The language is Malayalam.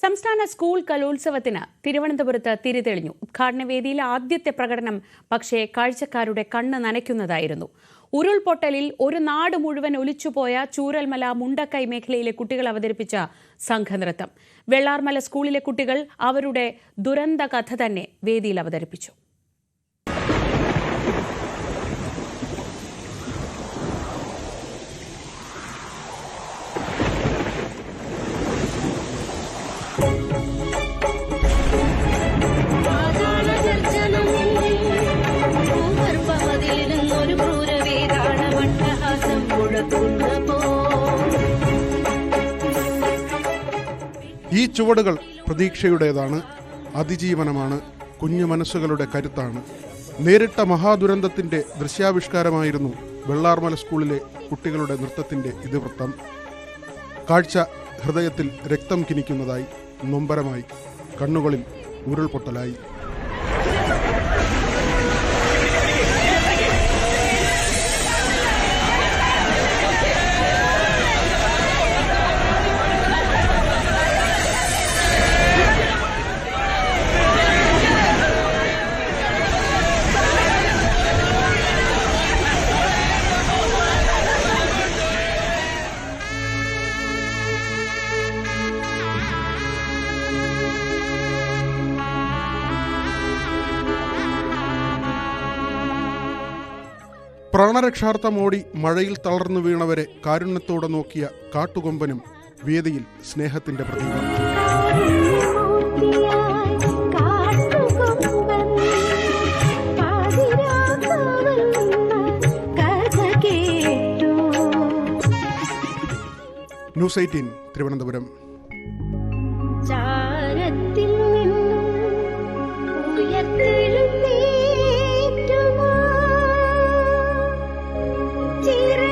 സംസ്ഥാന സ്കൂൾ കലോത്സവത്തിന് തിരുവനന്തപുരത്ത് തിരിതെളിഞ്ഞു. ഉദ്ഘാടനവേദിയിലെ ആദ്യത്തെ പ്രകടനം പക്ഷേ കാഴ്ചക്കാരുടെ കണ്ണ് നനയ്ക്കുന്നതായിരുന്നു. ഉരുൾപൊട്ടലിൽ ഒരു നാട് മുഴുവൻ ഒലിച്ചുപോയ ചൂരൽമല മുണ്ടക്കൈ മേഖലയിലെ കുട്ടികൾ അവതരിപ്പിച്ച സംഘനൃത്തം. വെള്ളാർമല സ്കൂളിലെ കുട്ടികൾ അവരുടെ ദുരന്ത കഥ തന്നെ വേദിയിൽ അവതരിപ്പിച്ചു. ഈ ചുവടുകൾ പ്രതീക്ഷയുടേതാണ്, അതിജീവനമാണ്, കുഞ്ഞു മനസ്സുകളുടെ കരുത്താണ്. നേരിട്ട മഹാദുരന്തത്തിന്റെ ദൃശ്യാവിഷ്കാരമായിരുന്നു വെള്ളാർമല സ്കൂളിലെ കുട്ടികളുടെ നൃത്തത്തിന്റെ ഇതിവൃത്തം. കാഴ്ച ഹൃദയത്തിൽ രക്തം കിനിക്കുന്നതായി, നൊമ്പരമായി, കണ്ണുകളിൽ ഉരുൾപൊട്ടലായി. പ്രാണരക്ഷാർത്ഥമോടി മഴയിൽ തളർന്നു വീണവരെ കാരുണ്യത്തോടെ നോക്കിയ കാട്ടുകൊമ്പനും വേദിയിൽ സ്നേഹത്തിന്റെ പ്രതീകം. ന്യൂസ് 18 തിരുവനന്തപുരം. ചിര